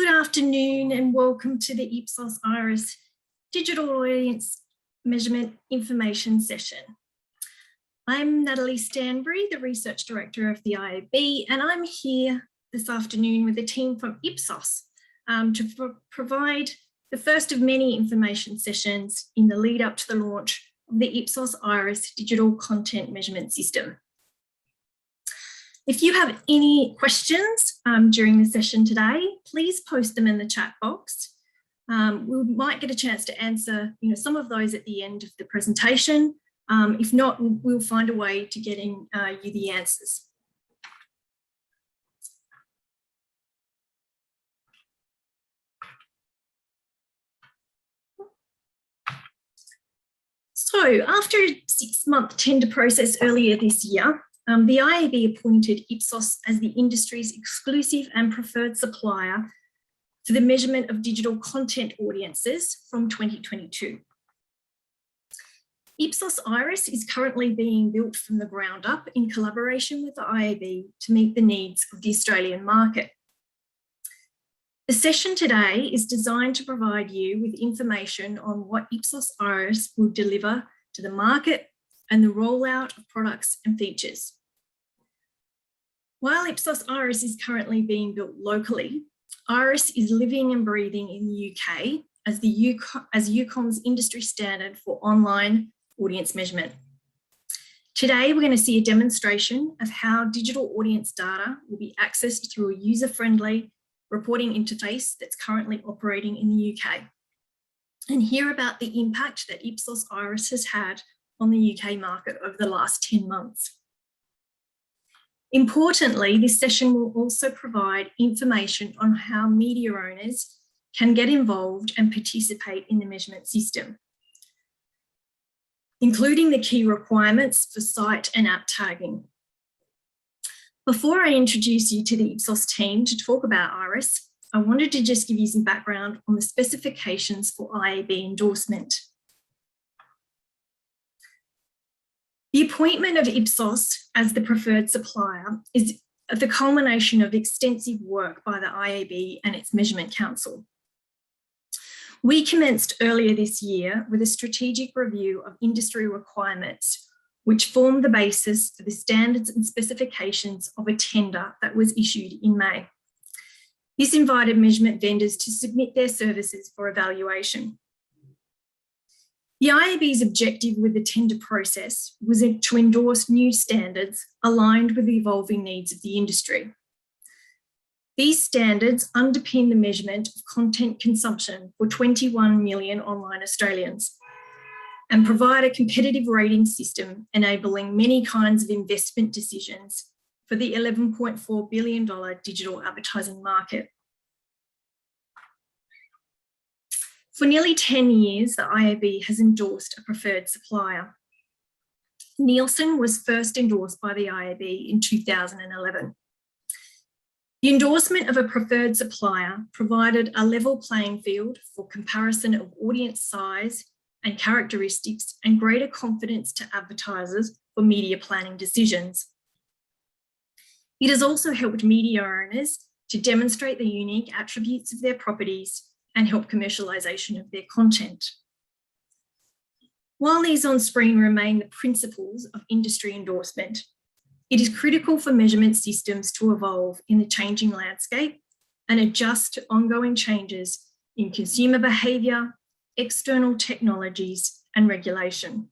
Good afternoon and welcome to the Ipsos Iris Digital Audience Measurement Information Session. I'm Natalie Stanbury, the Research Director of the IAB, and I'm here this afternoon with a team from Ipsos to provide the first of many information sessions in the lead up to the launch of the Ipsos Iris Digital Content Measurement System. If you have any questions during the session today, please post them in the chat box. We might get a chance to answer some of those at the end of the presentation. If not, we'll find a way to getting you the answers. So after a 6-month tender process earlier this year, the IAB appointed Ipsos as the industry's exclusive and preferred supplier for the measurement of digital content audiences from 2022. Ipsos Iris is currently being built from the ground up in collaboration with the IAB to meet the needs of the Australian market. The session today is designed to provide you with information on what Ipsos Iris will deliver to the market and the rollout of products and features. While Ipsos Iris is currently being built locally, Iris is living and breathing in the UK as EUCOM's industry standard for online audience measurement. Today, we're going to see a demonstration of how digital audience data will be accessed through a user-friendly reporting interface that's currently operating in the UK, and hear about the impact that Ipsos Iris has had on the UK market over the last 10 months. Importantly, this session will also provide information on how media owners can get involved and participate in the measurement system, including the key requirements for site and app tagging. Before I introduce you to the Ipsos team to talk about Iris, I wanted to just give you some background on the specifications for IAB endorsement. The appointment of Ipsos as the preferred supplier is the culmination of extensive work by the IAB and its Measurement Council. We commenced earlier this year with a strategic review of industry requirements, which formed the basis for the standards and specifications of a tender that was issued in May. This invited measurement vendors to submit their services for evaluation. The IAB's objective with the tender process was to endorse new standards aligned with the evolving needs of the industry. These standards underpin the measurement of content consumption for 21 million online Australians and provide a competitive rating system enabling many kinds of investment decisions for the $11.4 billion digital advertising market. For nearly 10 years, the IAB has endorsed a preferred supplier. Nielsen was first endorsed by the IAB in 2011. The endorsement of a preferred supplier provided a level playing field for comparison of audience size and characteristics and greater confidence to advertisers for media planning decisions. It has also helped media owners to demonstrate the unique attributes of their properties and help commercialisation of their content. While these on screen remain the principles of industry endorsement, it is critical for measurement systems to evolve in the changing landscape and adjust to ongoing changes in consumer behaviour, external technologies and regulation.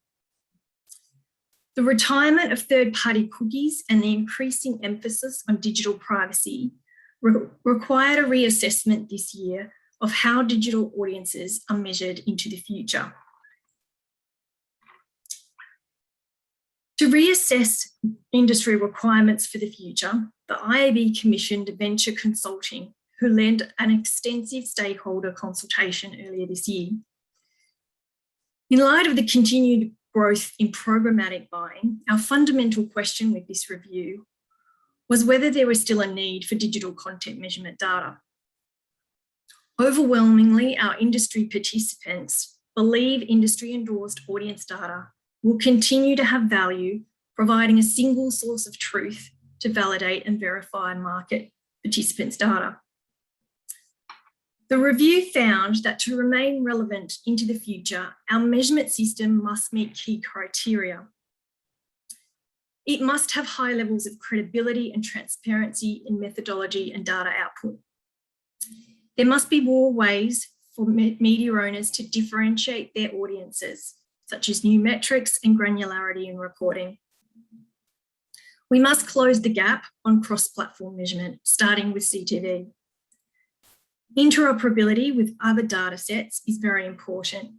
The retirement of third-party cookies and the increasing emphasis on digital privacy required a reassessment this year of how digital audiences are measured into the future. To reassess industry requirements for the future, the IAB commissioned Venture Consulting, who led an extensive stakeholder consultation earlier this year. In light of the continued growth in programmatic buying, our fundamental question with this review was whether there was still a need for digital content measurement data. Overwhelmingly, our industry participants believe industry-endorsed audience data will continue to have value, providing a single source of truth to validate and verify market participants' data. The review found that to remain relevant into the future, our measurement system must meet key criteria. It must have high levels of credibility and transparency in methodology and data output. There must be more ways for media owners to differentiate their audiences, such as new metrics and granularity in reporting. We must close the gap on cross-platform measurement, starting with CTV. Interoperability with other data sets is very important.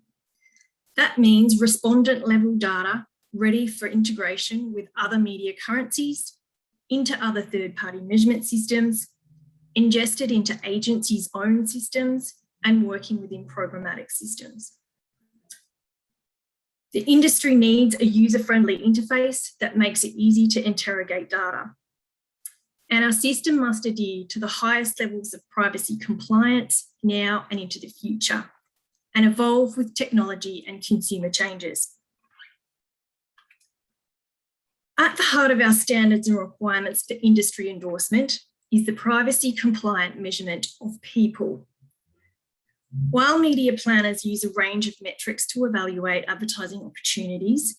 That means respondent-level data ready for integration with other media currencies, into other third-party measurement systems, ingested into agencies' own systems, and working within programmatic systems. The industry needs a user-friendly interface that makes it easy to interrogate data. And our system must adhere to the highest levels of privacy compliance now and into the future, and evolve with technology and consumer changes. At the heart of our standards and requirements for industry endorsement is the privacy compliant measurement of people. While media planners use a range of metrics to evaluate advertising opportunities,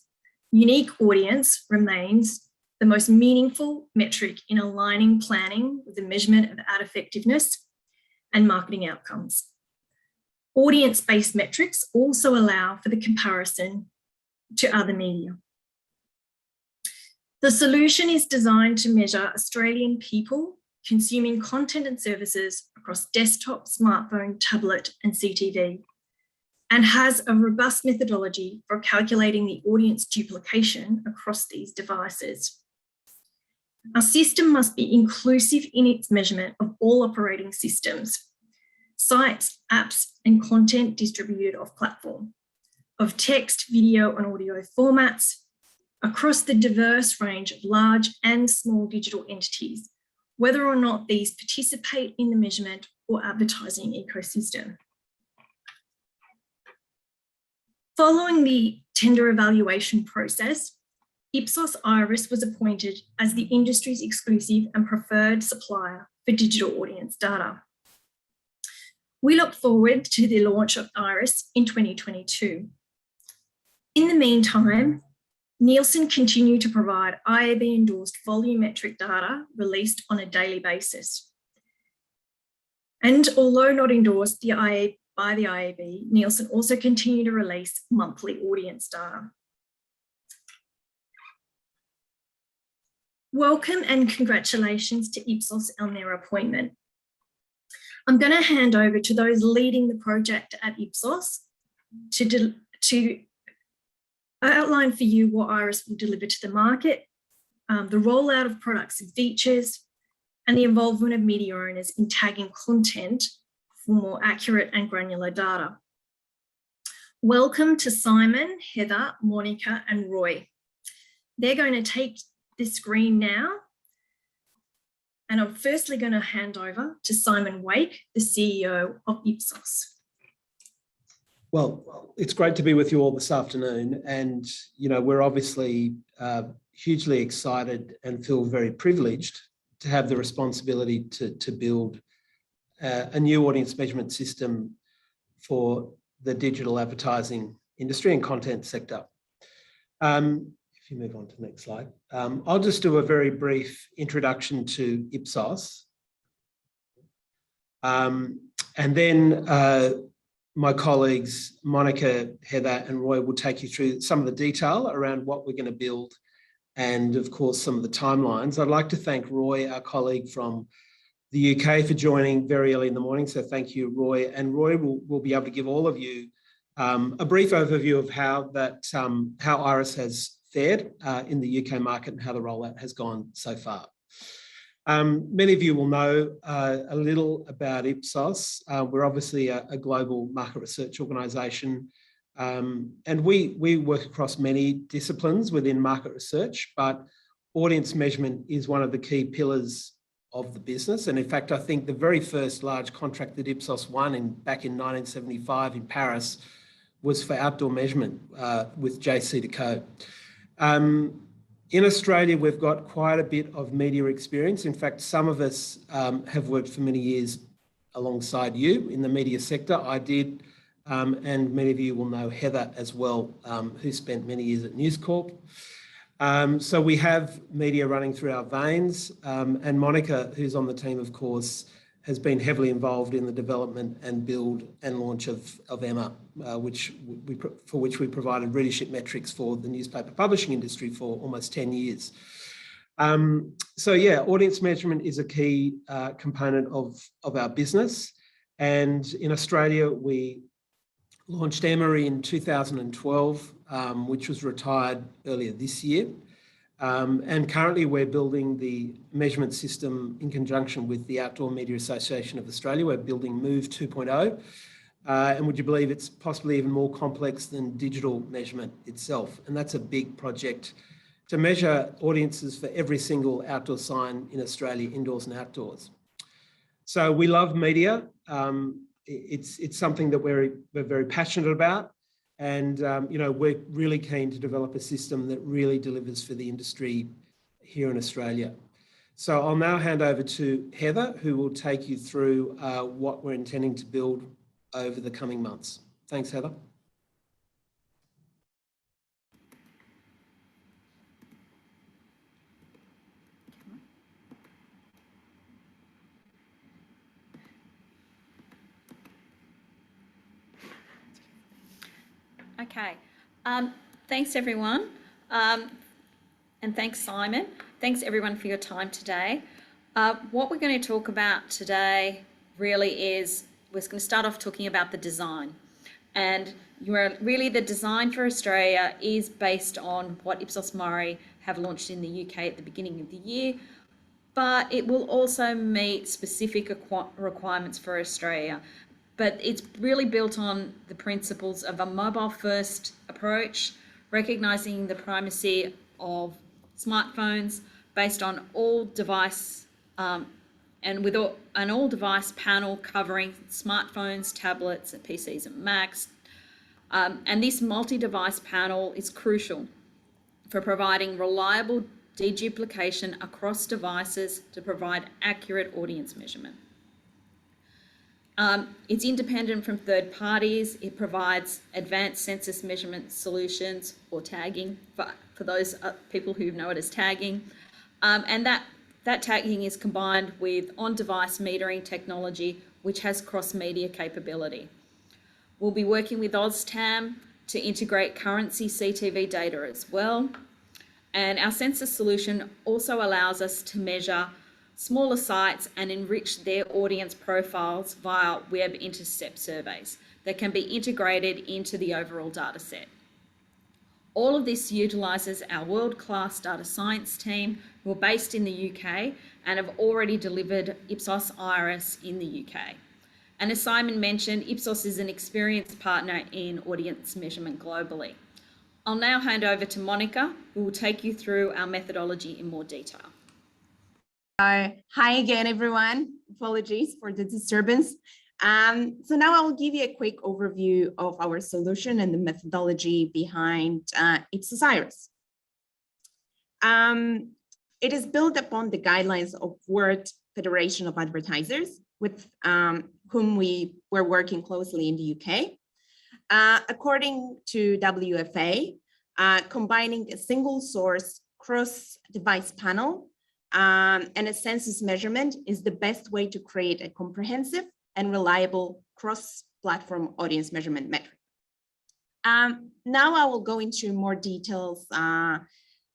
unique audience remains the most meaningful metric in aligning planning with the measurement of ad effectiveness and marketing outcomes. Audience-based metrics also allow for the comparison to other media. The solution is designed to measure Australian people consuming content and services across desktop, smartphone, tablet, and CTV, and has a robust methodology for calculating the audience duplication across these devices. Our system must be inclusive in its measurement of all operating systems, sites, apps, and content distributed off platform, of text, video, and audio formats, across the diverse range of large and small digital entities, whether or not these participate in the measurement or advertising ecosystem. Following the tender evaluation process, Ipsos Iris was appointed as the industry's exclusive and preferred supplier for digital audience data. We look forward to the launch of Iris in 2022. In the meantime, Nielsen continue to provide IAB-endorsed volumetric data released on a daily basis. And although not endorsed by the IAB, Nielsen also continue to release monthly audience data. Welcome and congratulations to Ipsos on their appointment. I'm going to hand over to those leading the project at Ipsos to outline for you what Iris will deliver to the market, the rollout of products and features, and the involvement of media owners in tagging content for more accurate and granular data. Welcome to Simon, Heather, Monica, and Roy. They're going to take the screen now, and I'm firstly going to hand over to Simon Wake, the CEO of Ipsos. Well, it's great to be with you all this afternoon, and we're obviously hugely excited and feel very privileged to have the responsibility to build a new audience measurement system for the digital advertising industry and content sector. If you move on to the next slide, I'll just do a very brief introduction to Ipsos, and then my colleagues, Monica, Heather, and Roy will take you through some of the detail around what we're going to build and, of course, some of the timelines. I'd like to thank Roy, our colleague from the UK, for joining very early in the morning. So thank you, Roy. And Roy will be able to give all of you a brief overview of how Iris has fared in the UK market and how the rollout has gone so far. Many of you will know a little about Ipsos. We're obviously a global market research organisation, and we work across many disciplines within market research, but audience measurement is one of the key pillars of the business. And in fact, I think the very first large contract that Ipsos won back in 1975 in Paris was for outdoor measurement with JCDecaux. In Australia, we've got quite a bit of media experience. In fact, some of us have worked for many years alongside you in the media sector. I did, and many of you will know Heather as well, who spent many years at News Corp. So we have media running through our veins, and Monica, who's on the team, of course, has been heavily involved in the development and build and launch of Emma, for which we provided readership metrics for the newspaper publishing industry for almost 10 years. So yeah, audience measurement is a key component of our business. And in Australia, we launched Emma in 2012, which was retired earlier this year. And currently we're building the measurement system in conjunction with the Outdoor Media Association of Australia. We're building Move 2.0. And would you believe it's possibly even more complex than digital measurement itself? And that's a big project to measure audiences for every single outdoor sign in Australia, indoors and outdoors. So we love media. It's something that we're very passionate about. And, we're really keen to develop a system that really delivers for the industry here in Australia. So I'll now hand over to Heather, who will take you through what we're intending to build over the coming months. Thanks, Heather. Okay, thanks everyone, and thanks Simon. Thanks everyone for your time today. What we're going to talk about today really is, we're going to start off talking about the design. And really the design for Australia is based on what Ipsos Mori have launched in the UK at the beginning of the year, but it will also meet specific requirements for Australia. But it's really built on the principles of a mobile-first approach, recognising the primacy of smartphones based on all device and with an all-device panel covering smartphones, tablets, PCs and Macs. And this multi-device panel is crucial for providing reliable deduplication across devices to provide accurate audience measurement. It's independent from third parties. It provides advanced census measurement solutions, or tagging, for those people who know it as tagging. And that tagging is combined with on-device metering technology, which has cross-media capability. We'll be working with OzTam to integrate currency CTV data as well. And our census solution also allows us to measure smaller sites and enrich their audience profiles via web intercept surveys that can be integrated into the overall data set. All of this utilises our world-class data science team, who are based in the UK and have already delivered Ipsos Iris in the UK. And as Simon mentioned, Ipsos is an experienced partner in audience measurement globally. I'll now hand over to Monica, who will take you through our methodology in more detail. Hi again, everyone. Apologies for the disturbance. So now I'll give you a quick overview of our solution and the methodology behind Ipsos Iris. It is built upon the guidelines of World Federation of Advertisers, with whom we were working closely in the UK. According to WFA, combining a single source cross-device panel and a census measurement is the best way to create a comprehensive and reliable cross-platform audience measurement metric. Now I will go into more details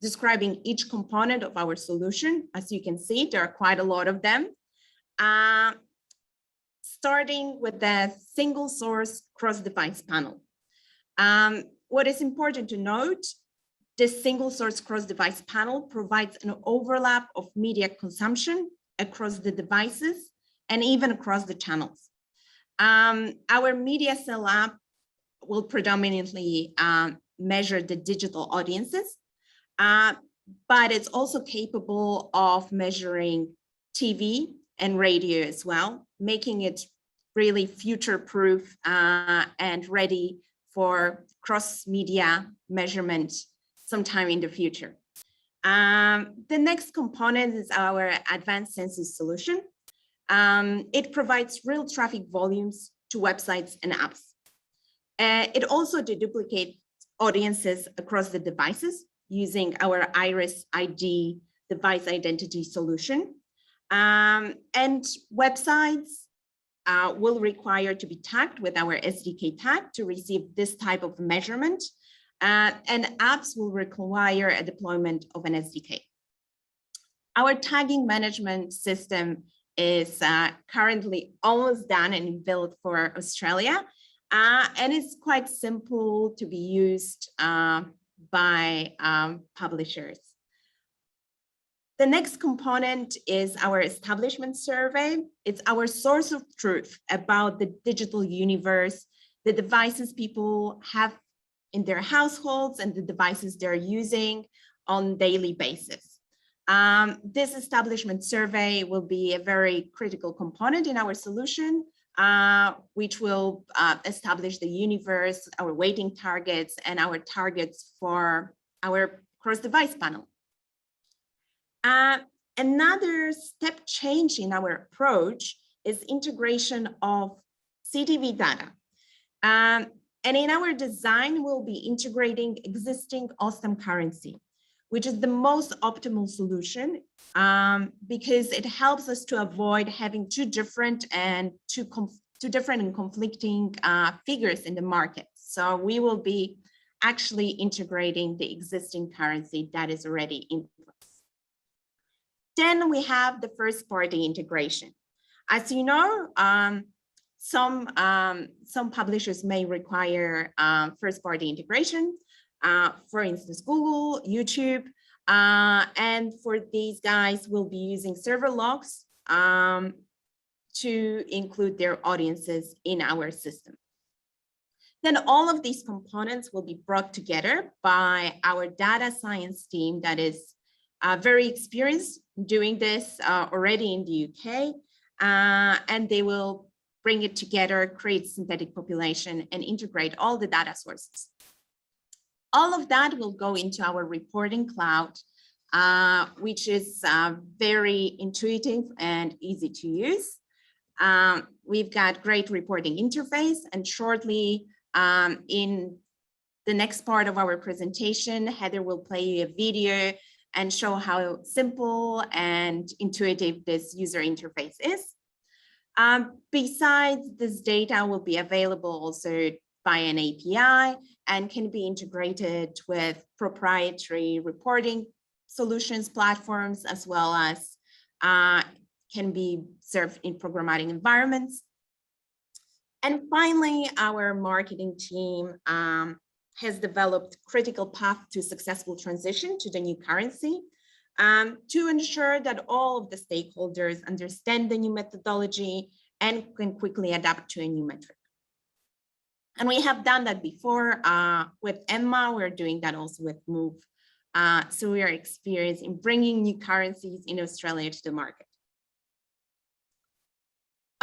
describing each component of our solution. As you can see, there are quite a lot of them. Starting with the single source cross-device panel. What is important to note, this single source cross-device panel provides an overlap of media consumption across the devices and even across the channels. Our media cell app will predominantly measure the digital audiences, but it's also capable of measuring TV and radio as well, making it really future-proof and ready for cross-media measurement sometime in the future. The next component is our advanced census solution. It provides real traffic volumes to websites and apps. It also deduplicates audiences across the devices using our Iris ID device identity solution. And websites will require to be tagged with our SDK tag to receive this type of measurement. And apps will require a deployment of an SDK. Our tagging management system is currently almost done and built for Australia. And it's quite simple to be used by publishers. The next component is our establishment survey. It's our source of truth about the digital universe, the devices people have in their households and the devices they're using on a daily basis. This establishment survey will be a very critical component in our solution, which will establish the universe, our weighting targets, and our targets for our cross-device panel. Another step change in our approach is integration of CTV data. And in our design, we'll be integrating existing OSTEM currency, which is the most optimal solution because it helps us to avoid having two different and conflicting figures in the market. So we will be actually integrating the existing currency that is already in place. Then we have the first party integration. As you know, some publishers may require first party integration, for instance, Google, YouTube, and for these guys, we'll be using server logs to include their audiences in our system. Then all of these components will be brought together by our data science team that is very experienced doing this already in the UK, and they will bring it together, create synthetic population, and integrate all the data sources. All of that will go into our reporting cloud, which is very intuitive and easy to use. We've got great reporting interface, and shortly in the next part of our presentation, Heather will play you a video and show how simple and intuitive this user interface is. Besides, this data will be available also by an API and can be integrated with proprietary reporting solutions platforms, as well as can be served in programmatic environments. And finally, our marketing team has developed critical path to successful transition to the new currency to ensure that all of the stakeholders understand the new methodology and can quickly adapt to a new metric. And we have done that before with Emma. We're doing that also with Move. So we are experienced in bringing new currencies in Australia to the market.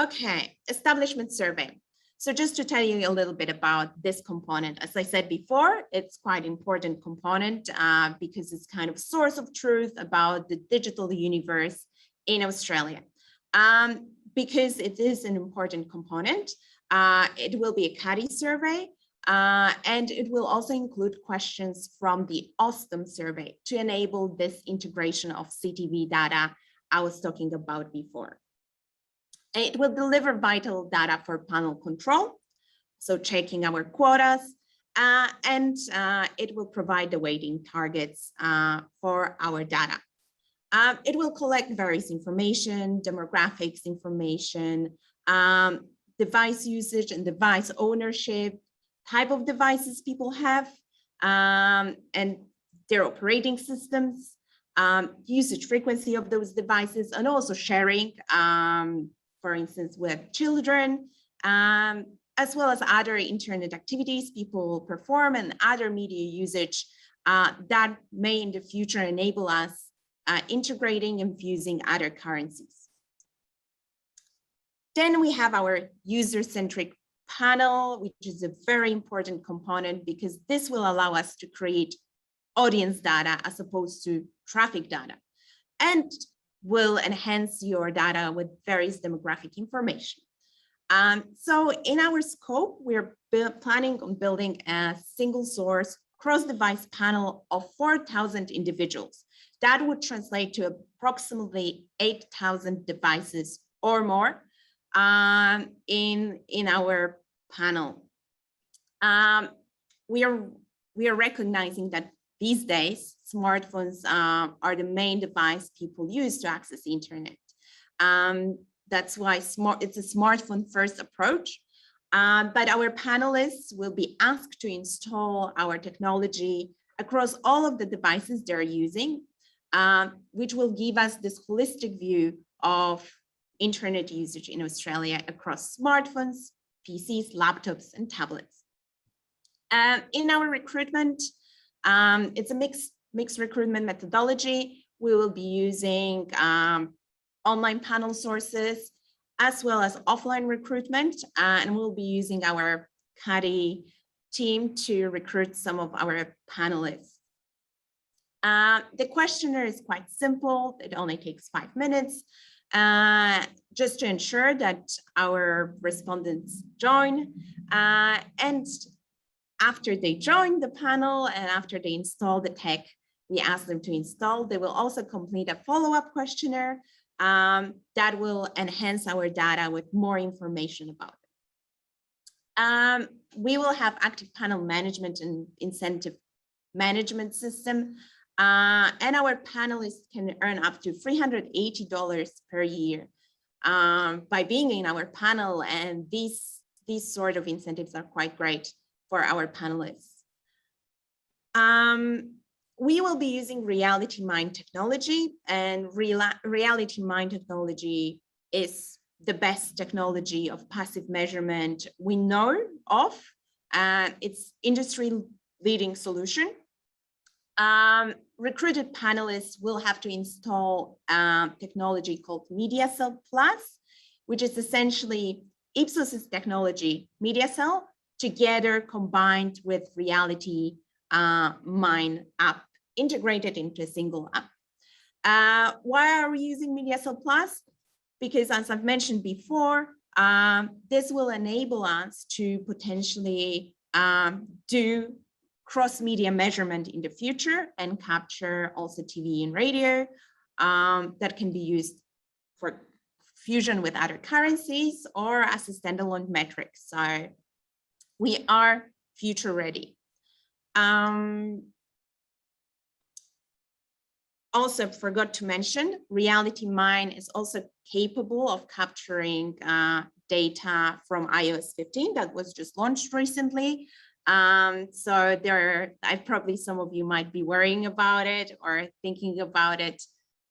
Okay, establishment survey. So just to tell you a little bit about this component, as I said before, it's quite important component because it's kind of source of truth about the digital universe in Australia. Because it is an important component, it will be a CADI survey, and it will also include questions from the OSTEM survey to enable this integration of CTV data I was talking about before. It will deliver vital data for panel control, so checking our quotas, and it will provide the weighting targets for our data. It will collect various information, demographics information, device usage and device ownership, type of devices people have, and their operating systems, usage frequency of those devices, and also sharing, for instance, with children, as well as other internet activities people will perform and other media usage that may in the future enable us integrating and fusing other currencies. Then we have our user-centric panel, which is a very important component because this will allow us to create audience data as opposed to traffic data. And will enhance your data with various demographic information. So in our scope, we're planning on building a single source cross-device panel of 4,000 individuals. That would translate to approximately 8,000 devices or more in our panel. We are recognizing that these days, smartphones are the main device people use to access the internet. That's why it's a smartphone first approach. But our panelists will be asked to install our technology across all of the devices they're using, which will give us this holistic view of internet usage in Australia across smartphones, PCs, laptops, and tablets. In our recruitment, it's a mixed recruitment methodology. We will be using online panel sources as well as offline recruitment, and we'll be using our CADI team to recruit some of our panelists. The questionnaire is quite simple. It only takes 5 minutes, just to ensure that our respondents join. And after they join the panel and after they install the tech we ask them to install, they will also complete a follow-up questionnaire that will enhance our data with more information about it. We will have active panel management and incentive management system, and our panelists can earn up to $380 per year by being in our panel, and these sort of incentives are quite great for our panelists. We will be using Reality Mind technology, and Reality Mind technology is the best technology of passive measurement we know of. It's industry-leading solution. Recruited panelists will have to install technology called MediaCell Plus, which is essentially Ipsos's technology, MediaCell, together combined with Reality Mind app, integrated into a single app. Why are we using MediaCell Plus? Because as I've mentioned before, this will enable us to potentially do cross-media measurement in the future and capture also TV and radio that can be used for fusion with other currencies or as a standalone metric. So we are future ready. Also forgot to mention, Reality Mind is also capable of capturing data from iOS 15 that was just launched recently. So probably some of you might be worrying about it or thinking about it.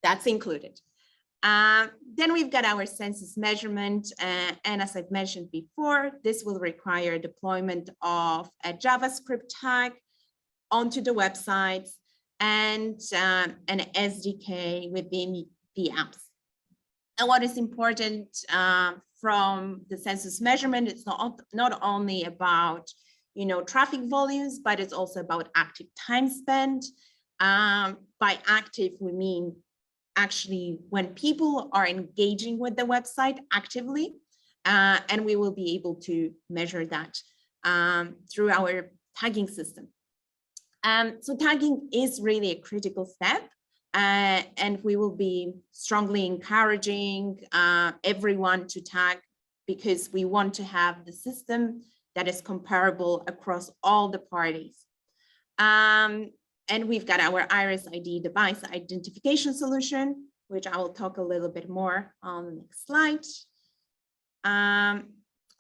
That's included. Then we've got our census measurement, and as I've mentioned before, this will require deployment of a JavaScript tag onto the websites and an SDK within the apps. And what is important from the census measurement, it's not only about traffic volumes, but it's also about active time spent. By active, we mean actually when people are engaging with the website actively, and we will be able to measure that through our tagging system. So tagging is really a critical step, and we will be strongly encouraging everyone to tag because we want to have the system that is comparable across all the parties. And we've got our Iris ID device identification solution, which I will talk a little bit more on the next slide.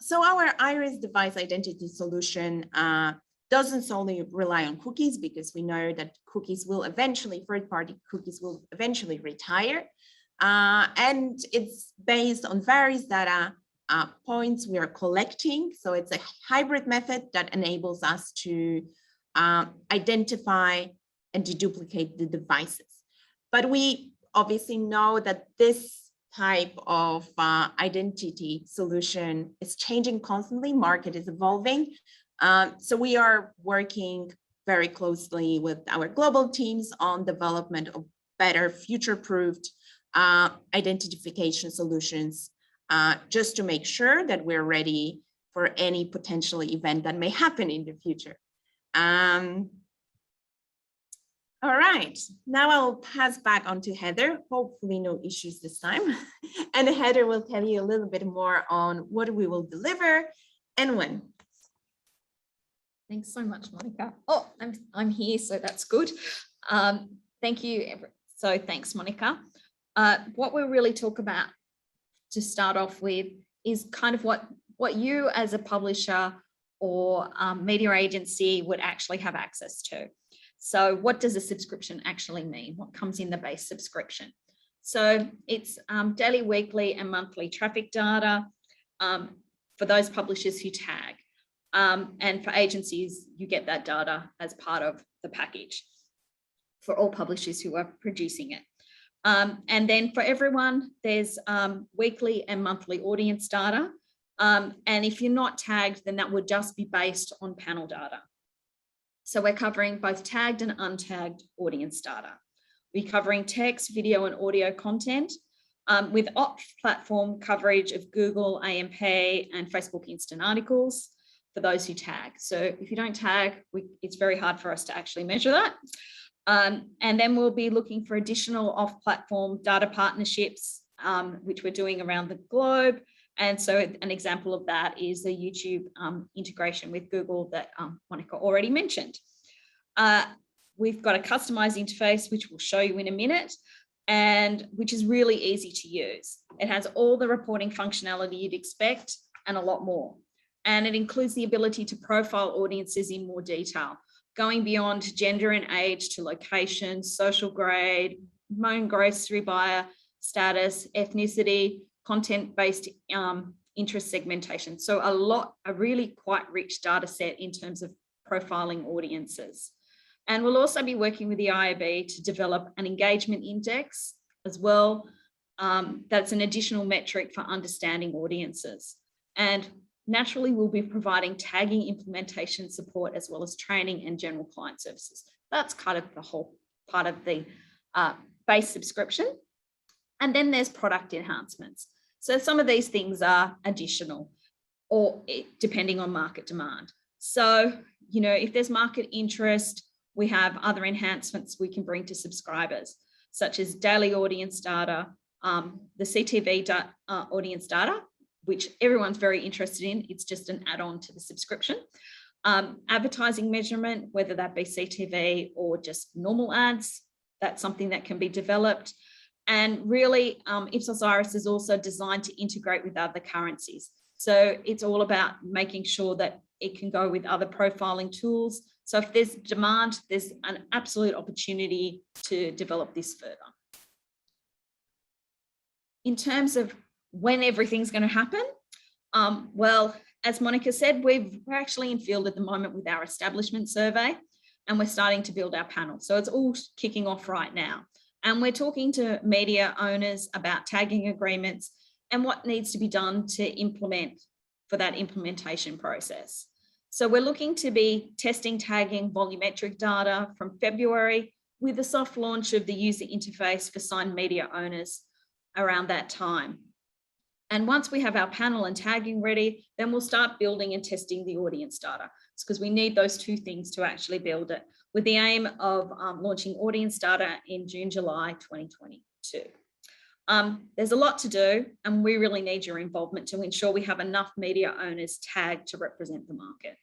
So our Iris device identity solution doesn't solely rely on cookies, because we know that cookies will eventually, third-party cookies will eventually retire. And it's based on various data points we are collecting. So it's a hybrid method that enables us to identify and deduplicate the devices. But we obviously know that this type of identity solution is changing constantly, market is evolving. So we are working very closely with our global teams on development of better future-proofed identification solutions, just to make sure that we're ready for any potential event that may happen in the future. All right, now I'll pass back on to Heather. Hopefully no issues this time. And Heather will tell you a little bit more on what we will deliver and when. Thanks so much, Monica. Oh, I'm here, so that's good. Thank you. So thanks, Monica. What we'll really talk about to start off with is kind of what you as a publisher or media agency would actually have access to. So what does a subscription actually mean? What comes in the base subscription? So it's daily, weekly, and monthly traffic data for those publishers who tag. And for agencies, you get that data as part of the package for all publishers who are producing it. And then for everyone, there's weekly and monthly audience data. And if you're not tagged, then that would just be based on panel data. So we're covering both tagged and untagged audience data. We're covering text, video, and audio content with off-platform coverage of Google, AMP, and Facebook Instant Articles for those who tag. So if you don't tag, it's very hard for us to actually measure that. And then we'll be looking for additional off-platform data partnerships, which we're doing around the globe. And so an example of that is the YouTube integration with Google that Monica already mentioned. We've got a customized interface, which we'll show you in a minute, and which is really easy to use. It has all the reporting functionality you'd expect and a lot more. And it includes the ability to profile audiences in more detail, going beyond gender and age to location, social grade, known grocery buyer status, ethnicity, content-based interest segmentation. So a really quite rich data set in terms of profiling audiences. And we'll also be working with the IAB to develop an engagement index as well. That's an additional metric for understanding audiences. And naturally, we'll be providing tagging implementation support as well as training and general client services. That's kind of the whole part of the base subscription. And then there's product enhancements. So some of these things are additional or depending on market demand. So, you know, if there's market interest, we have other enhancements we can bring to subscribers, such as daily audience data, the CTV audience data, which everyone's very interested in. It's just an add-on to the subscription. Advertising measurement, whether that be CTV or just normal ads, that's something that can be developed. And really, Ipsos Iris is also designed to integrate with other currencies. So it's all about making sure that it can go with other profiling tools. So if there's demand, there's an absolute opportunity to develop this further. In terms of when everything's going to happen, well, as Monica said, we're actually in field at the moment with our establishment survey, and we're starting to build our panel. So it's all kicking off right now. And we're talking to media owners about tagging agreements and what needs to be done to implement for that implementation process. So we're looking to be testing tagging volumetric data from February with a soft launch of the user interface for signed media owners around that time. And once we have our panel and tagging ready, then we'll start building and testing the audience data. It's because we need those two things to actually build it, with the aim of launching audience data in June, July 2022. There's a lot to do, and we really need your involvement to ensure we have enough media owners tagged to represent the market.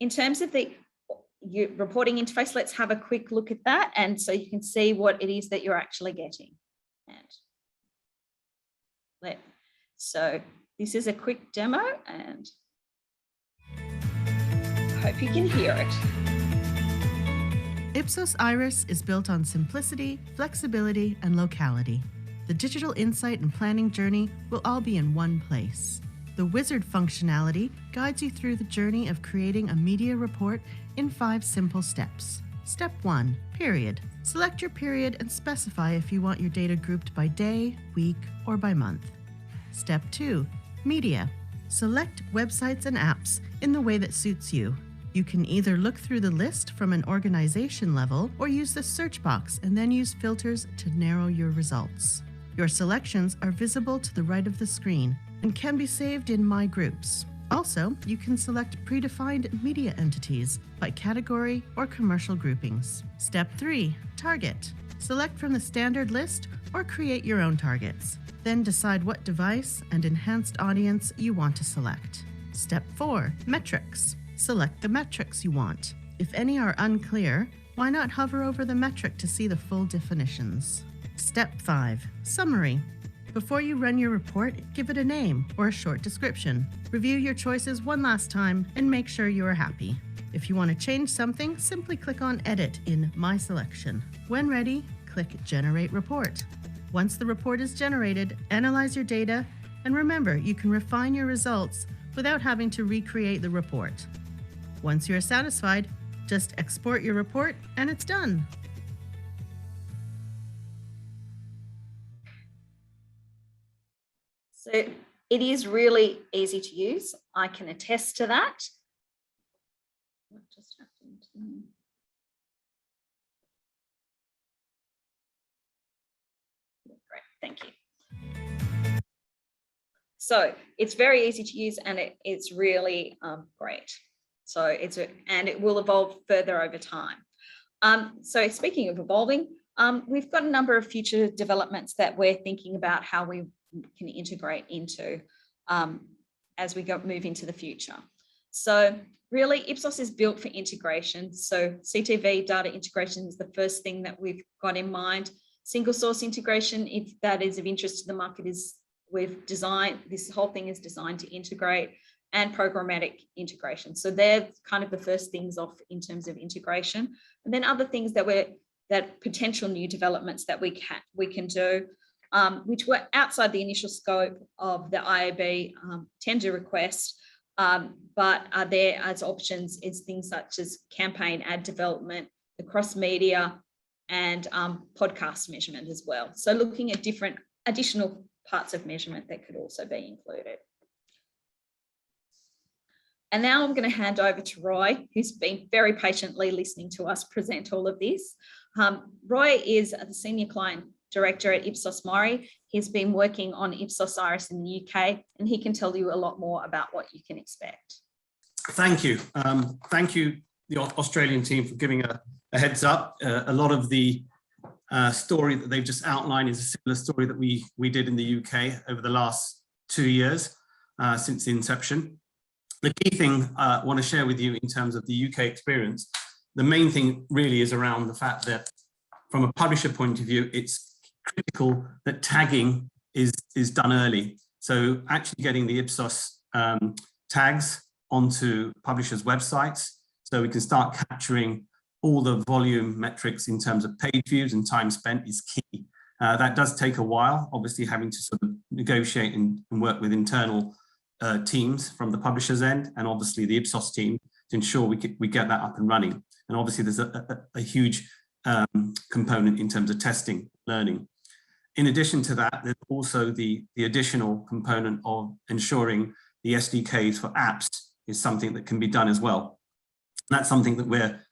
In terms of the reporting interface, let's have a quick look at that, and so you can see what it is that you're actually getting. So this is a quick demo, and I hope you can hear it. Ipsos Iris is built on simplicity, flexibility, and locality. The digital insight and planning journey will all be in one place. The wizard functionality guides you through the journey of creating a media report in 5 simple steps. Step 1, period. Select your period and specify if you want your data grouped by day, week, or by month. Step 2, media. Select websites and apps in the way that suits you. You can either look through the list from an organization level or use the search box and then use filters to narrow your results. Your selections are visible to the right of the screen and can be saved in My Groups. Also, you can select predefined media entities by category or commercial groupings. Step 3. Target. Select from the standard list or create your own targets. Then decide what device and enhanced audience you want to select. Step 4. Metrics. Select the metrics you want. If any are unclear, why not hover over the metric to see the full definitions? Step 5. Summary. Before you run your report, give it a name or a short description. Review your choices one last time and make sure you are happy. If you want to change something, simply click on Edit in My Selection. When ready, click Generate Report. Once the report is generated, analyze your data, and remember, you can refine your results without having to recreate the report. Once you're satisfied, just export your report and it's done. So it is really easy to use. I can attest to that. What just happened? Great, thank you. So it's very easy to use and it's really great. So and it will evolve further over time. So speaking of evolving, we've got a number of future developments that we're thinking about how we can integrate into as we move into the future. So really, Ipsos is built for integration. So CTV data integration is the first thing that we've got in mind. Single source integration, if that is of interest to the market, is we've designed, this whole thing is designed to integrate, and programmatic integration. So they're kind of the first things off in terms of integration. And then other things that potential new developments that we can do, which were outside the initial scope of the IAB tender request, but are there as options is things such as campaign ad development, the cross media, and podcast measurement as well. So looking at different additional parts of measurement that could also be included. And now I'm going to hand over to Roy, who's been very patiently listening to us present all of this. Roy is the Senior Client Director at Ipsos Mori. He's been working on Ipsos Iris in the UK, and he can tell you a lot more about what you can expect. Thank you. Thank you, the Australian team, for giving a heads up. A lot of the story that they've just outlined is a similar story that we did in the UK over the last 2 years since the inception. The key thing I want to share with you in terms of the UK experience, the main thing really is around the fact that from a publisher point of view, it's critical that tagging is done early. So actually getting the Ipsos tags onto publishers' websites so we can start capturing all the volume metrics in terms of page views and time spent is key. That does take a while, obviously having to sort of negotiate and work with internal teams from the publisher's end, and obviously the Ipsos team to ensure we get that up and running. And obviously there's a huge component in terms of testing, learning. In addition to that, there's also the additional component of ensuring the SDKs for apps is something that can be done as well. And that's something that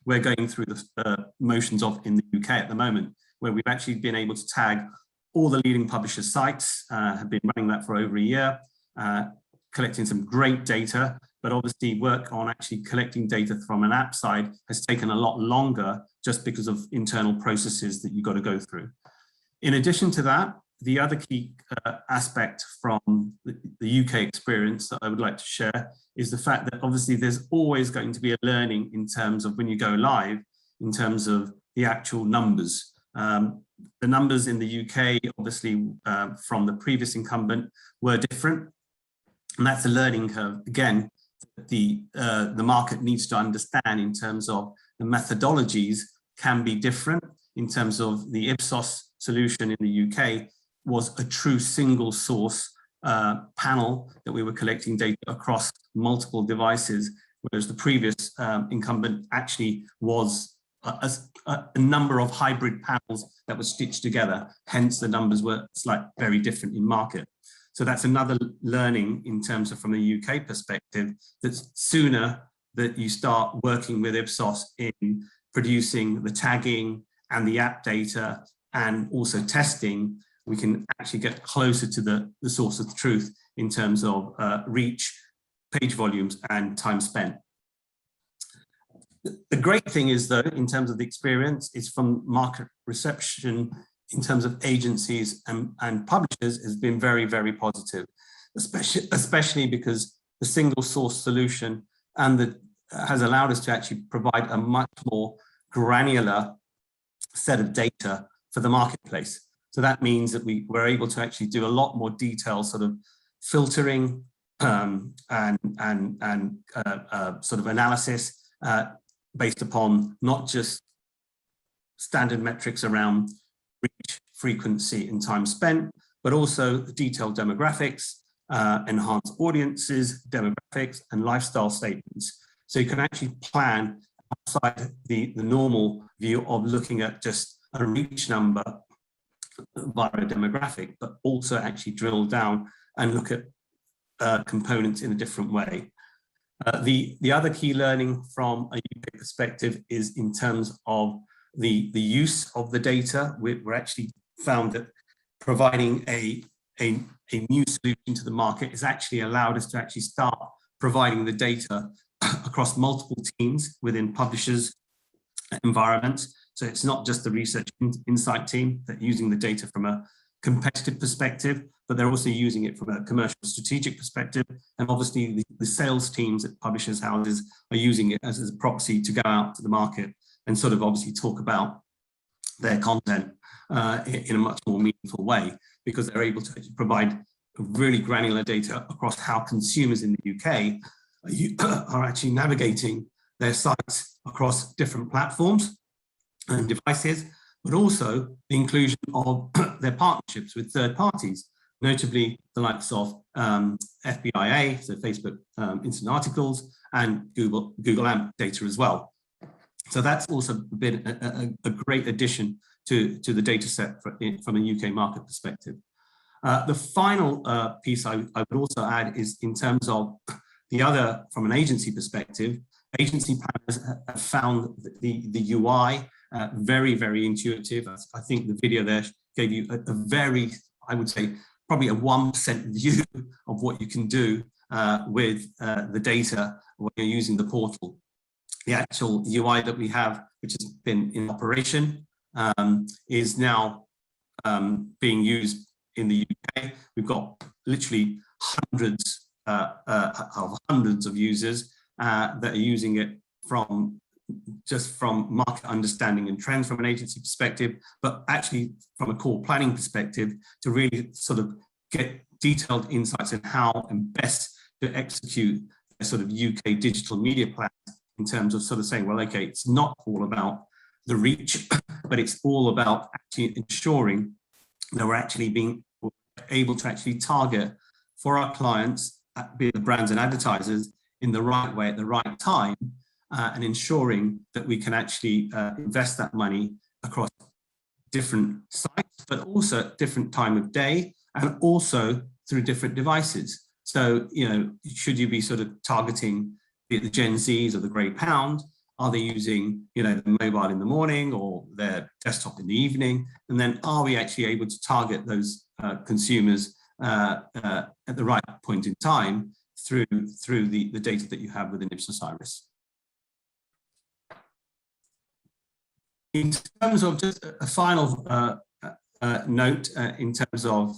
we're going through the motions of in the UK at the moment, where we've actually been able to tag all the leading publisher sites, have been running that for over a year, collecting some great data, but obviously work on actually collecting data from an app side has taken a lot longer just because of internal processes that you've got to go through. In addition to that, the other key aspect from the UK experience that I would like to share is the fact that obviously there's always going to be a learning in terms of when you go live, in terms of the actual numbers. The numbers in the UK, obviously from the previous incumbent, were different. And that's a learning curve. Again, the market needs to understand in terms of the methodologies can be different. In terms of the Ipsos solution in the UK was a true single source panel that we were collecting data across multiple devices, whereas the previous incumbent actually was a number of hybrid panels that were stitched together. Hence the numbers were very different in market. So that's another learning in terms of from the UK perspective, that sooner that you start working with Ipsos in producing the tagging and the app data and also testing, we can actually get closer to the source of the truth in terms of reach, page volumes, and time spent. The great thing is, though, in terms of the experience, is from market reception in terms of agencies and publishers has been very, very positive, especially because the single source solution has allowed us to actually provide a much more granular set of data for the marketplace. So that means that we're able to actually do a lot more detailed sort of filtering and sort of analysis based upon not just standard metrics around reach, frequency, and time spent, but also detailed demographics, enhanced audiences, demographics, and lifestyle statements. So you can actually plan outside the normal view of looking at just a reach number via a demographic, but also actually drill down and look at components in a different way. The other key learning from a UK perspective is in terms of the use of the data. We're actually found that providing a new solution to the market has actually allowed us to actually start providing the data across multiple teams within publishers' environments. So it's not just the research insight team that are using the data from a competitive perspective, but they're also using it from a commercial strategic perspective. And obviously the sales teams at publishers' houses are using it as a proxy to go out to the market and sort of obviously talk about their content in a much more meaningful way, because they're able to provide really granular data across how consumers in the UK are actually navigating their sites across different platforms and devices, but also the inclusion of their partnerships with third parties, notably the likes of FBIA, so Facebook Instant Articles, and Google AMP data as well. So that's also been a great addition to the data set from a UK market perspective. The final piece I would also add is in terms of the other, from an agency perspective, agency planners have found the UI very, very intuitive. I think the video there gave you a very, I would say, probably a 1% view of what you can do with the data when you're using the portal. The actual UI that we have, which has been in operation, is now being used in the UK. We've got literally hundreds of users that are using it from market understanding and trends from an agency perspective, but actually from a core planning perspective to really sort of get detailed insights in how and best to execute a sort of UK digital media plan in terms of sort of saying, well, okay, it's not all about the reach, but it's all about actually ensuring that we're actually being able to actually target for our clients, be it the brands and advertisers, in the right way at the right time, and ensuring that we can actually invest that money across different sites, but also at different time of day, and also through different devices. So, you know, should you be sort of targeting the Gen Zs or the grey pound? Are they using, you know, the mobile in the morning or their desktop in the evening? And then are we actually able to target those consumers at the right point in time through the data that you have within Ipsos Iris? In terms of just a final note in terms of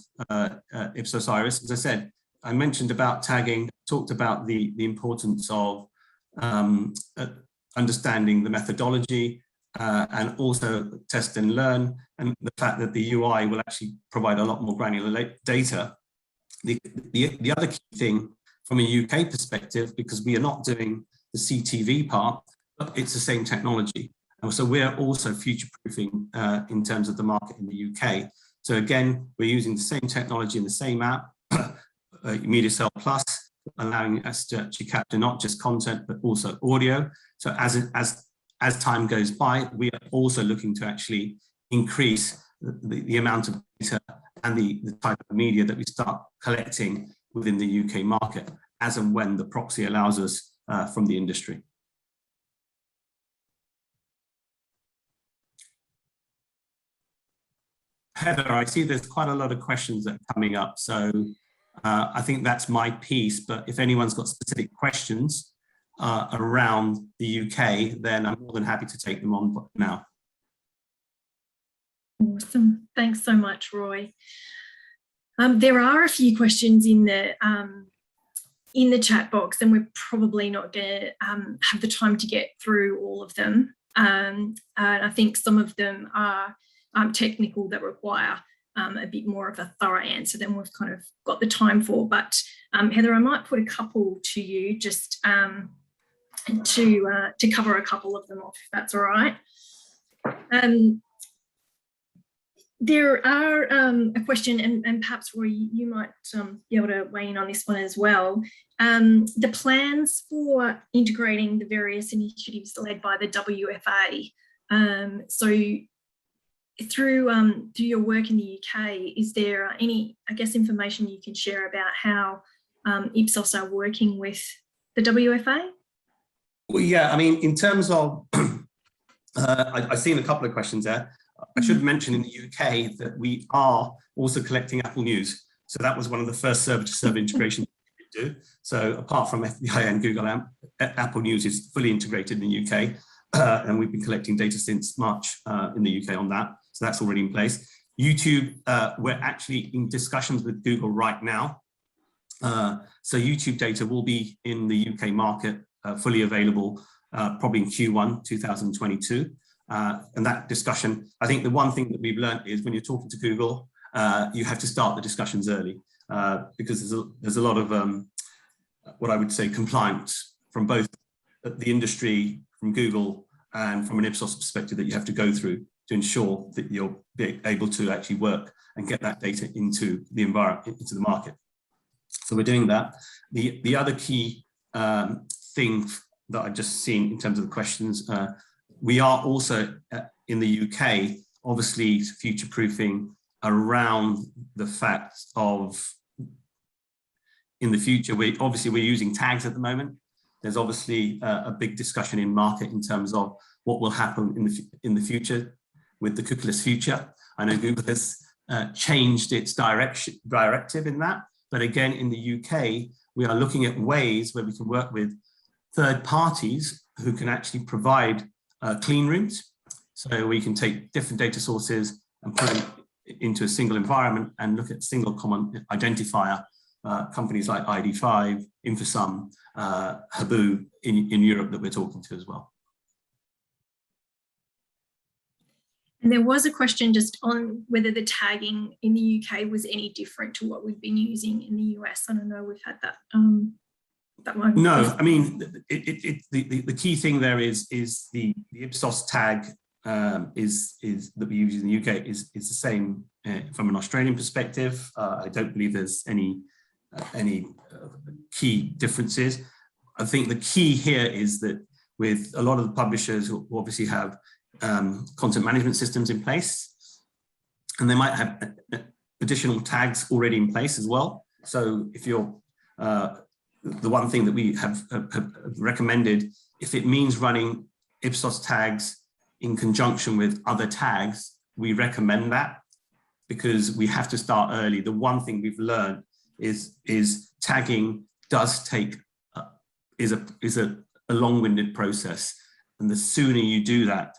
Ipsos Iris, as I said, I mentioned about tagging, talked about the importance of understanding the methodology and also test and learn, and the fact that the UI will actually provide a lot more granular data. The other key thing from a UK perspective, because we are not doing the CTV part, but it's the same technology. And so we're also future-proofing in terms of the market in the UK. So again, we're using the same technology in the same app, MediaCell Plus, allowing us to actually capture not just content, but also audio. So as time goes by, we are also looking to actually increase the amount of data and the type of media that we start collecting within the UK market, as and when the proxy allows us from the industry. Heather, I see there's quite a lot of questions that are coming up, so I think that's my piece, but if anyone's got specific questions around the UK, then I'm more than happy to take them on now. Awesome. Thanks so much, Roy. There are a few questions in the chat box, and we're probably not going to have the time to get through all of them. And I think some of them are technical that require a bit more of a thorough answer than we've kind of got the time for. But Heather, I might put a couple to you just to cover a couple of them off, if that's all right. There are a question, and perhaps Roy, you might be able to weigh in on this one as well. The plans for integrating the various initiatives led by the WFA. So through your work in the UK, is there any, I guess, information you can share about how Ipsos are working with the WFA? Well, yeah, I mean, in terms of, I've seen a couple of questions there. I should mention in the UK that we are also collecting Apple News. So that was one of the first server-to-server integrations we do. So apart from FBI and Google, Apple News is fully integrated in the UK. And we've been collecting data since March in the UK on that. So that's already in place. YouTube, we're actually in discussions with Google right now. So YouTube data will be in the UK market, fully available, probably in Q1 2022. And that discussion, I think the one thing that we've learned is when you're talking to Google, you have to start the discussions early because there's a lot of what I would say compliance from both the industry, from Google, and from an Ipsos perspective that you have to go through to ensure that you'll be able to actually work and get that data into the environment, into the market. So we're doing that. The other key thing that I've just seen in terms of the questions, we are also in the UK, obviously future-proofing around the fact of, in the future, we're using tags at the moment. There's obviously a big discussion in market in terms of what will happen in the future with the cookieless future. I know Google has changed its directive in that, but again, in the UK, we are looking at ways where we can work with third parties who can actually provide clean rooms. So we can take different data sources and put them into a single environment and look at single common identifier, companies like ID5, Infosum, Habu in Europe that we're talking to as well. And there was a question just on whether the tagging in the UK was any different to what we've been using in the US. I don't know, we've had that that one. No, I mean, the key thing there is the Ipsos tag is that we use in the UK is the same from an Australian perspective. I don't believe there's any key differences. I think the key here is that with a lot of the publishers who obviously have content management systems in place, and they might have additional tags already in place as well. So if you're the one thing that we have recommended, if it means running Ipsos tags in conjunction with other tags, we recommend that because we have to start early. The one thing we've learned is tagging does take is a long-winded process, and the sooner you do that,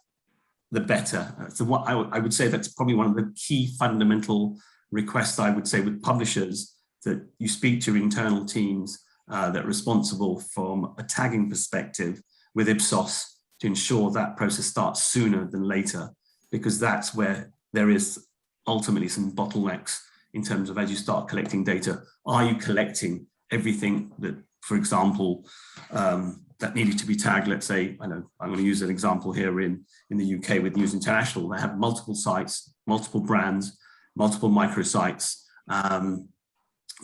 the better. So what I would say that's probably one of the key fundamental requests I would say with publishers, that you speak to internal teams that are responsible from a tagging perspective with Ipsos to ensure that process starts sooner than later, because that's where there is ultimately some bottlenecks in terms of as you start collecting data. Are you collecting everything that, for example, that needed to be tagged? Let's say, I know I'm going to use an example here in the UK with News International. They have multiple sites, multiple brands, multiple microsites.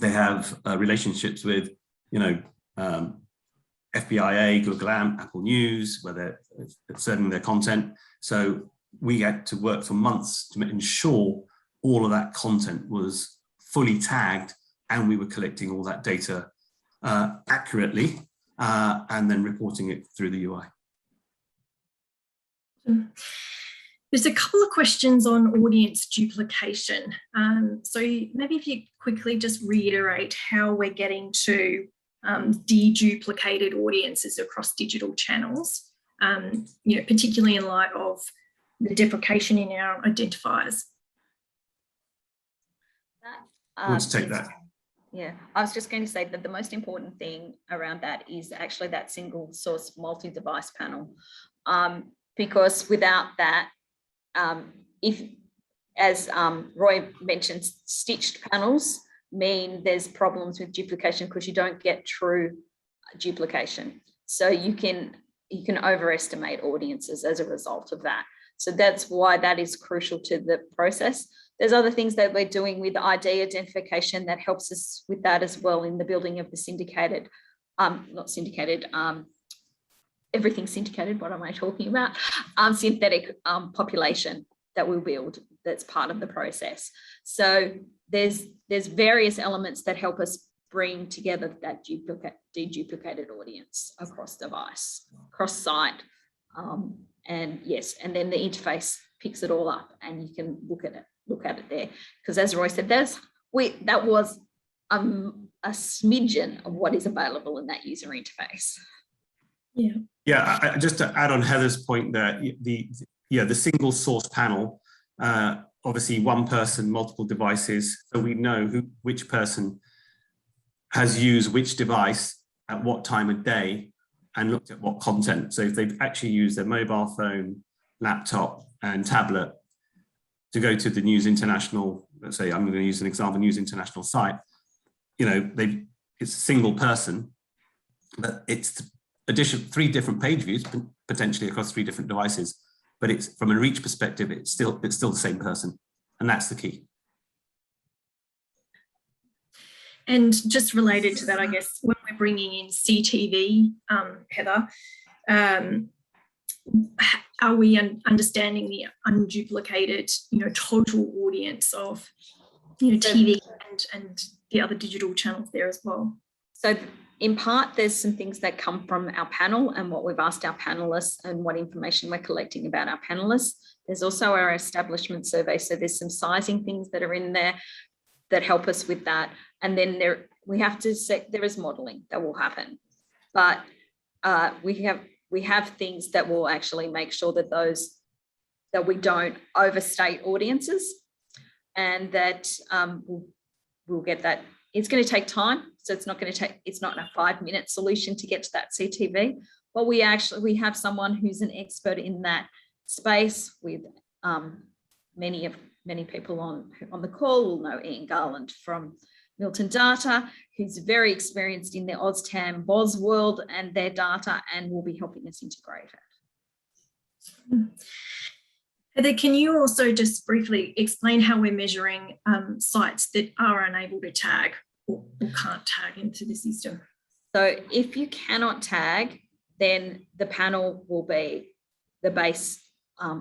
They have relationships with, FBIA, Google AMP, Apple News, where they're serving their content. So we had to work for months to ensure all of that content was fully tagged and we were collecting all that data accurately. and then reporting it through the UI. There's a couple of questions on audience duplication. So maybe if you quickly just reiterate how we're getting to deduplicated audiences across digital channels, particularly in light of the deprecation in our identifiers. Who wants to take that? Yeah, I was just going to say that the most important thing around that is actually that single source multi-device panel, because without that, if, as Roy mentioned, stitched panels mean there's problems with duplication because you don't get true duplication. So you can overestimate audiences as a result of that. So that's why that is crucial to the process. There's other things that we're doing with ID identification that helps us with that as well in the building of the syndicated, everything syndicated, what am I talking about? Synthetic population that we'll build that's part of the process. So there's various elements that help us bring together that deduplicated audience across device, across site, and yes, and then the interface picks it all up and you can look at it there. Because as Roy said, that was a smidgen of what is available in that user interface. Yeah. Yeah, just to add on Heather's point there, the single source panel, obviously one person, multiple devices, so we know which person has used which device at what time of day and looked at what content. So if they've actually used their mobile phone, laptop and tablet to go to the News International, let's say I'm going to use an example, News International site, it's a single person, but it's three different page views potentially across 3 different devices, but it's from a reach perspective, it's still the same person, and that's the key. And just related to that, I guess, when we're bringing in CTV, Heather, are we understanding the unduplicated, total audience of, TV and the other digital channels there as well? So in part, there's some things that come from our panel and what we've asked our panelists and what information we're collecting about our panelists. There's also our establishment survey. So there's some sizing things that are in there that help us with that. And then there is modeling that will happen. But we have things that will actually make sure that we don't overstate audiences, and that we'll get that. It's going to take time, so it's not a 5-minute solution to get to that CTV. But we have someone who's an expert in that space. With many people on the call will know Ian Garland from Milton Data, who's very experienced in the OzTam BOZ world and their data, and will be helping us integrate it. Heather, can you also just briefly explain how we're measuring sites that are unable to tag or can't tag into the system? So if you cannot tag, then the panel will be the base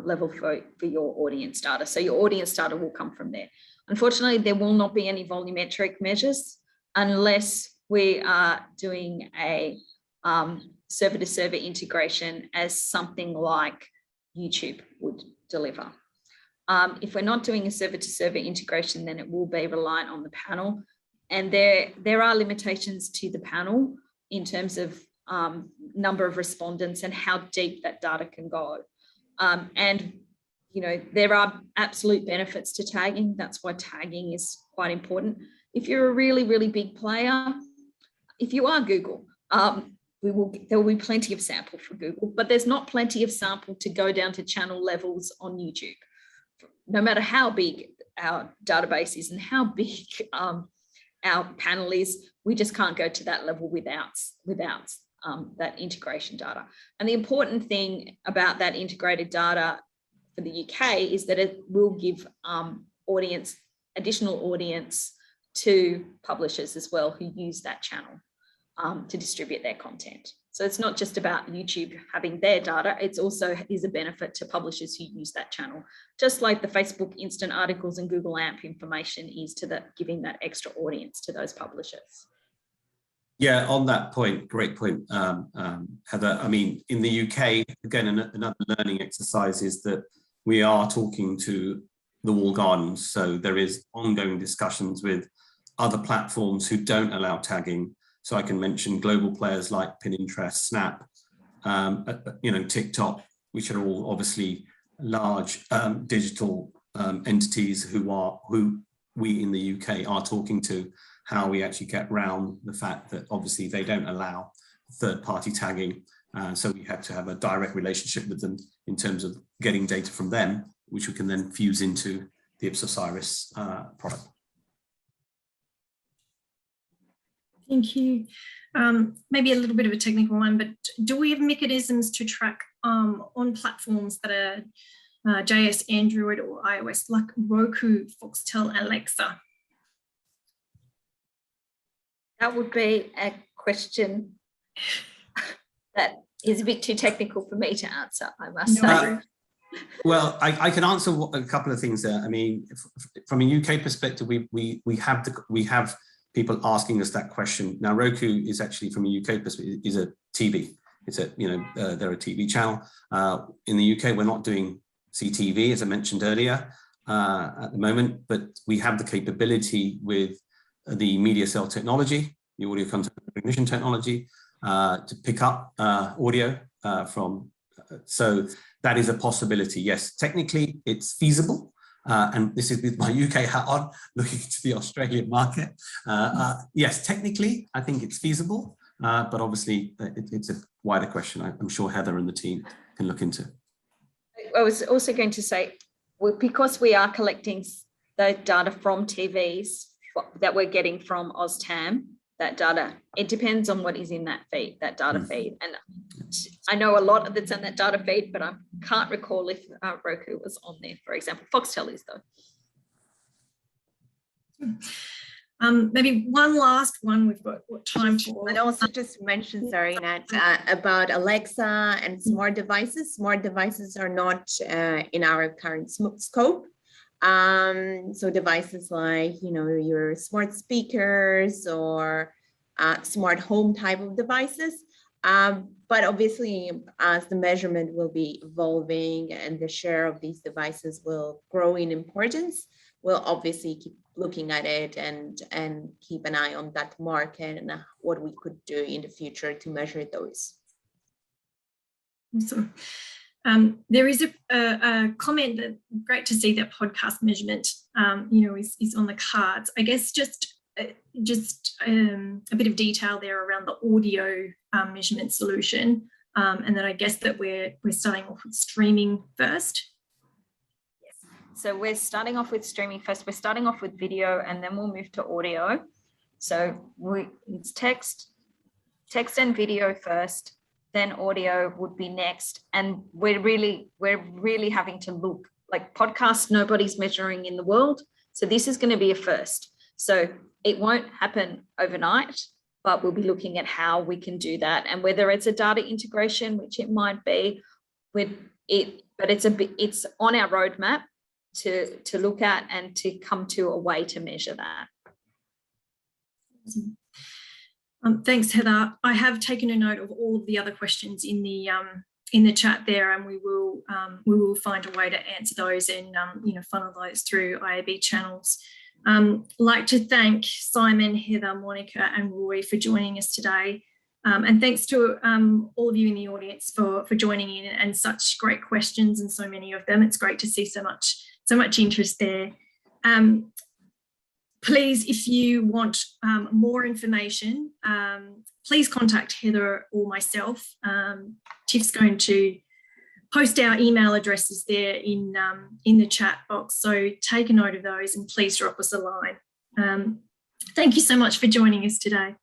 level for your audience data. So your audience data will come from there. Unfortunately, there will not be any volumetric measures unless we are doing a server-to-server integration as something like YouTube would deliver. If we're not doing a server-to-server integration, then it will be reliant on the panel. And there are limitations to the panel in terms of number of respondents and how deep that data can go. And there are absolute benefits to tagging. That's why tagging is quite important. If you're a really, really big player, if you are Google, there will be plenty of sample for Google, but there's not plenty of sample to go down to channel levels on YouTube. No matter how big our database is and how big our panel is, we just can't go to that level without that integration data. And the important thing about that integrated data for the UK is that it will give additional audience to publishers as well who use that channel to distribute their content. So it's not just about YouTube having their data, it's also is a benefit to publishers who use that channel, just like the Facebook instant articles and Google AMP information is to giving that extra audience to those publishers. Yeah, on that point, great point, Heather. I mean, in the UK, again, another learning exercise is that we are talking to the walled gardens. So there is ongoing discussions with other platforms who don't allow tagging. So I can mention global players like Pinterest, Snap, TikTok, which are all obviously large digital entities who we in the UK are talking to, how we actually get round the fact that obviously they don't allow third-party tagging. So we have to have a direct relationship with them in terms of getting data from them, which we can then fuse into the Ipsos Iris product. Thank you. Maybe a little bit of a technical one, but do we have mechanisms to track on platforms that are JS, Android or iOS, like Roku, Foxtel, Alexa? That would be a question that is a bit too technical for me to answer, I must say. Well, I can answer a couple of things there. I mean, from a UK perspective, we have people asking us that question. Now, Roku is actually, from a UK perspective, is a TV. It's a, they're a TV channel. In the UK, we're not doing CTV, as I mentioned earlier, at the moment, but we have the capability with the media cell technology, the audio content recognition technology, to pick up audio from. So that is a possibility. Yes, technically it's feasible. And this is with my UK hat on, looking to the Australian market. Yes, technically, I think it's feasible, but obviously it's a wider question I'm sure Heather and the team can look into. I was also going to say, because we are collecting the data from TVs that we're getting from OzTam, that data, it depends on what is in that feed, that data feed. And I know a lot that's in that data feed, but I can't recall if Roku was on there, for example. Foxtel is though. Maybe one last one we've got time for. And also just mention, sorry, Nat, about Alexa and smart devices. Smart devices are not in our current scope. So devices like, your smart speakers or smart home type of devices. But obviously, as the measurement will be evolving and the share of these devices will grow in importance, we'll obviously keep looking at it and keep an eye on that market and what we could do in the future to measure those. Awesome. There is a comment that great to see that podcast measurement, is on the cards. I guess just a bit of detail there around the audio measurement solution, and then I guess that we're starting off with streaming first. Yes. So we're starting off with streaming first. We're starting off with video, and then we'll move to audio. So it's text and video first. Then audio would be next, and we're really having to look like podcasts. Nobody's measuring in the world, so this is going to be a first. So it won't happen overnight, but we'll be looking at how we can do that, and whether it's a data integration, which it might be, with it, but it's on our roadmap to look at and to come to a way to measure that. Thanks, Heather. I have taken a note of all of the other questions in the chat there, and we will find a way to answer those and funnel those through IAB channels. Like to thank Simon, Heather, Monica, and Roy for joining us today, and thanks to all of you in the audience for joining in and such great questions, and so many of them. It's great to see so much interest there. Please, if you want more information, please contact Heather or myself. Tiff's going to post our email addresses there in the chat box, so take a note of those and please drop us a line. Thank you so much for joining us today.